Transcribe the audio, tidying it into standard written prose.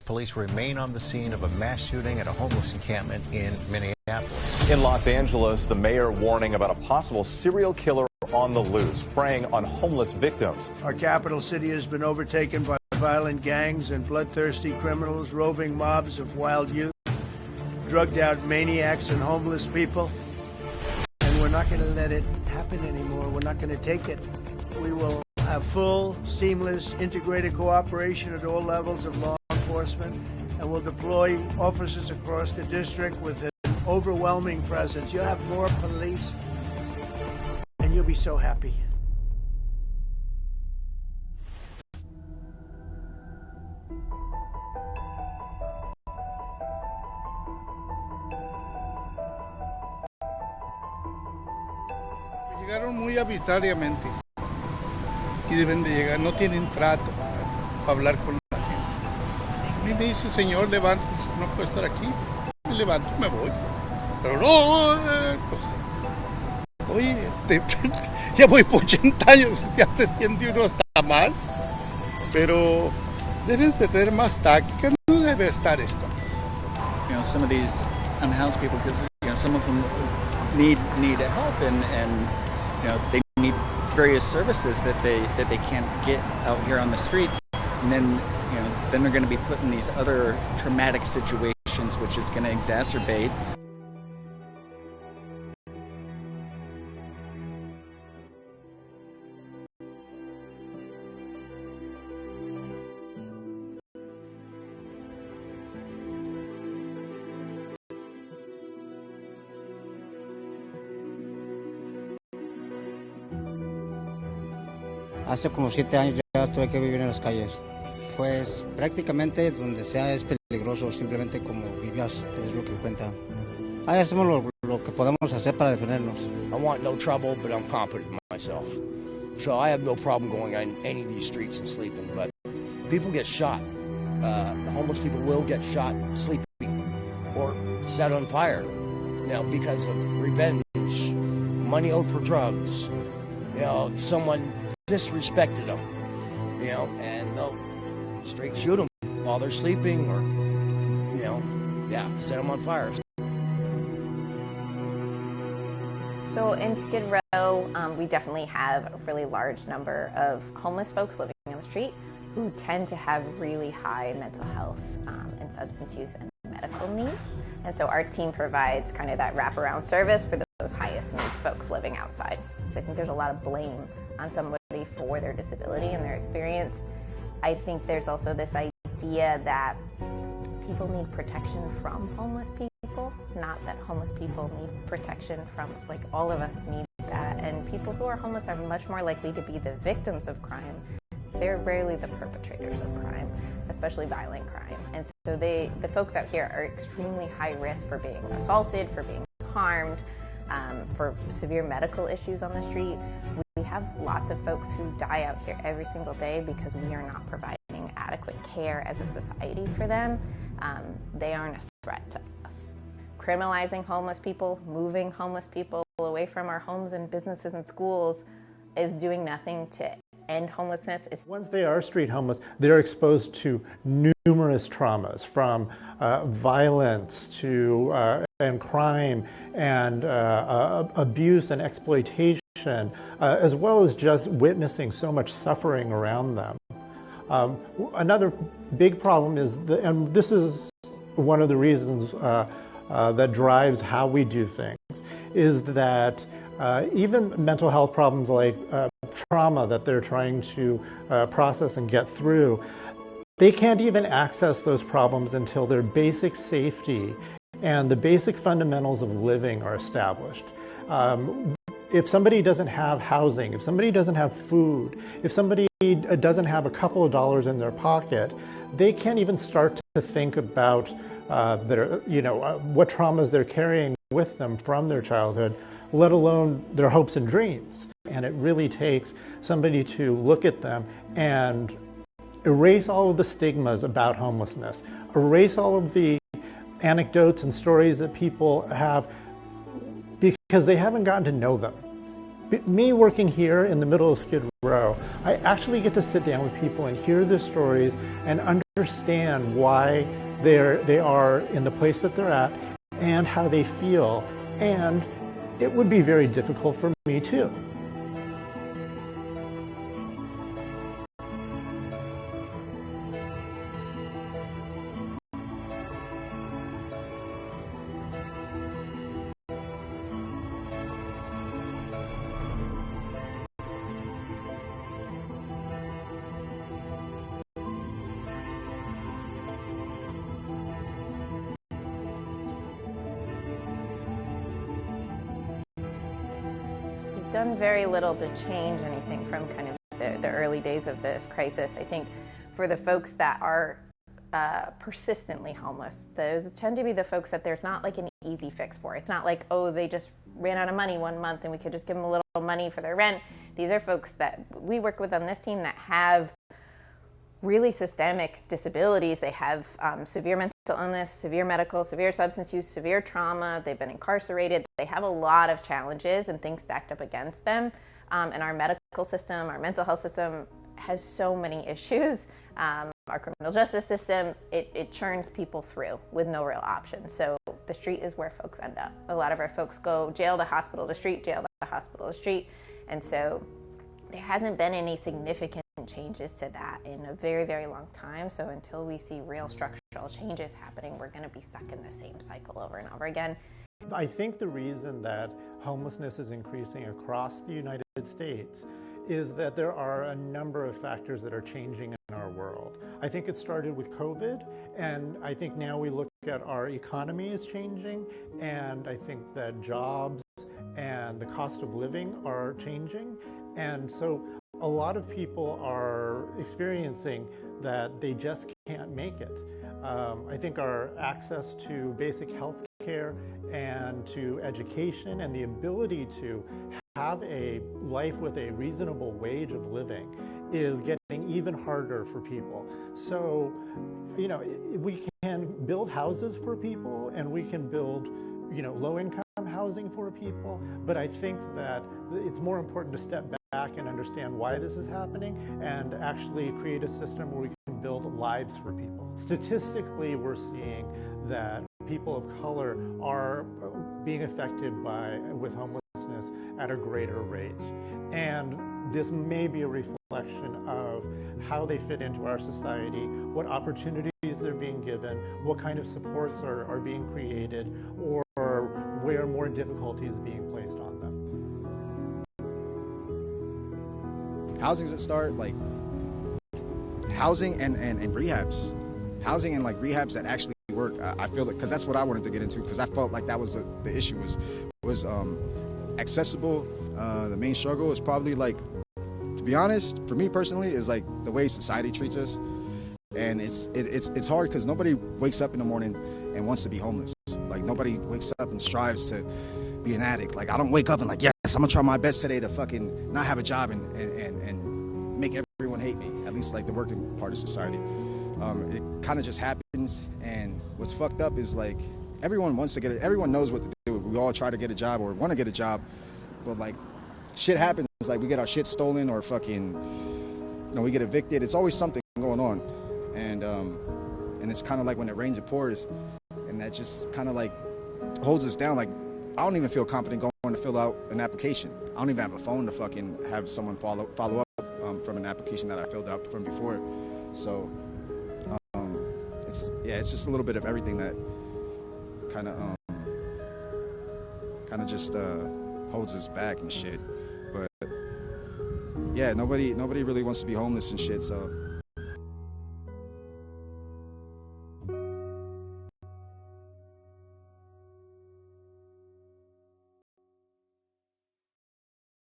Police remain on the scene of a mass shooting at a homeless encampment in Minneapolis. In Los Angeles, the mayor warning about a possible serial killer on the loose, preying on homeless victims. Our capital city has been overtaken by violent gangs and bloodthirsty criminals, roving mobs of wild youth, drugged out maniacs and homeless people. And we're not going to let it happen anymore. We're not going to take it. We will have full, seamless, integrated cooperation at all levels of law enforcement, and we'll deploy officers across the district with an overwhelming presence. You'll have more police, and you'll be so happy. Llegaron muy arbitrariamente y deben de llegar, no tienen trato para hablar con la gente. A mí me dice, señor, levántese, no puedo estar aquí. Me levanto y me voy. Pero no, pues, oye, ya voy por 80 años, ya se siente uno hasta mal. Pero debes de tener más táctica, no debe estar esto. You know, some of these unhoused people, because some of them need help, and you know, they need various services that they can't get out here on the street, and then then they're going to be put in these other traumatic situations, which is going to exacerbate. Hace como 7 años ya tuve que vivir en las calles. Pues prácticamente donde sea es peligroso, simplemente como vivas, es lo que cuenta. Ahí hacemos lo que podemos hacer para defendernos. I want no trouble, but I'm confident in myself. So I have no problem going on any of these streets and sleeping, but people get shot. The homeless people will get shot sleeping or set on fire, because of revenge, money owed for drugs, someone disrespected them, and they'll straight shoot them while they're sleeping, or, set them on fire. So in Skid Row, we definitely have a really large number of homeless folks living on the street who tend to have really high mental health and substance use and medical needs. And so our team provides kind of that wraparound service for those highest needs folks living outside. So I think there's a lot of blame on somebody for their disability and their experience. I think there's also this idea that people need protection from homeless people, not that homeless people need protection from, like, all of us need that. And people who are homeless are much more likely to be the victims of crime. They're rarely the perpetrators of crime, especially violent crime. And so the folks out here are extremely high risk for being assaulted, for being harmed, for severe medical issues on the street. We have lots of folks who die out here every single day because we are not providing adequate care as a society for them. They aren't a threat to us. Criminalizing homeless people, moving homeless people away from our homes and businesses and schools is doing nothing to end homelessness. Once they are street homeless, they're exposed to numerous traumas, from violence to and crime and abuse and exploitation, as well as just witnessing so much suffering around them. Another big problem is, and this is one of the reasons that drives how we do things, is that even mental health problems like trauma that they're trying to process and get through, they can't even access those problems until their basic safety and the basic fundamentals of living are established. If somebody doesn't have housing, if somebody doesn't have food, if somebody doesn't have a couple of dollars in their pocket, they can't even start to think about what traumas they're carrying with them from their childhood, let alone their hopes and dreams. And it really takes somebody to look at them and erase all of the stigmas about homelessness, erase all of the anecdotes and stories that people have, because they haven't gotten to know them. Me working here in the middle of Skid Row, I actually get to sit down with people and hear their stories and understand why they are in the place that they're at and how they feel. And it would be very difficult for me too. Done very little to change anything from kind of the early days of this crisis. I think for the folks that are persistently homeless, those tend to be the folks that there's not like an easy fix for. It's not like, oh, they just ran out of money one month and we could just give them a little money for their rent. These are folks that we work with on this team that have really systemic disabilities. They have severe mental illness, severe medical, severe substance use, severe trauma. They've been incarcerated. They have a lot of challenges and things stacked up against them. And our medical system, our mental health system has so many issues. Our criminal justice system, it churns people through with no real option. So the street is where folks end up. A lot of our folks go jail to hospital to street, jail to hospital to street. And so there hasn't been any significant changes to that in a very, very long time. So until we see real structural changes happening, we're going to be stuck in the same cycle over and over again. I think the reason that homelessness is increasing across the United States is that there are a number of factors that are changing in our world. I think it started with COVID, and I think now we look at our economy is changing, and I think that jobs and the cost of living are changing. And so a lot of people are experiencing that they just can't make it. I think our access to basic health care and to education and the ability to have a life with a reasonable wage of living is getting even harder for people. So, you know, we can build houses for people and we can build, you know, low-income housing for people, but I think that it's more important to step back and understand why this is happening and actually create a system where we can build lives for people. Statistically, we're seeing that people of color are being affected with homelessness at a greater rate. And this may be a reflection of how they fit into our society, what opportunities they're being given, what kind of supports are being created, or where more difficulty is being placed on them. Housing's a start, like housing and rehabs. Housing and like rehabs that actually work. I feel it, because that's what I wanted to get into, because I felt like that was the issue was accessible. The main struggle is probably, like, to be honest, for me personally, is like the way society treats us. And it's hard because nobody wakes up in the morning and wants to be homeless. Like, nobody wakes up and strives to be an addict. Like, I don't wake up and like, yes, I'm gonna try my best today to fucking not have a job and make everyone hate me, at least like the working part of society. It kind of just happens, and what's fucked up is like everyone wants to get it. Everyone knows what to do. We all try to get a job or want to get a job, but like shit happens. Like we get our shit stolen or fucking, you know, we get evicted. It's always something going on, and it's kind of like when it rains, it pours, and that just kind of like holds us down. Like I don't even feel confident going to fill out an application. I don't even have a phone to fucking have someone follow up from an application that I filled out from before. So it's just a little bit of everything that kind of just holds us back and shit. But yeah, nobody really wants to be homeless and shit. So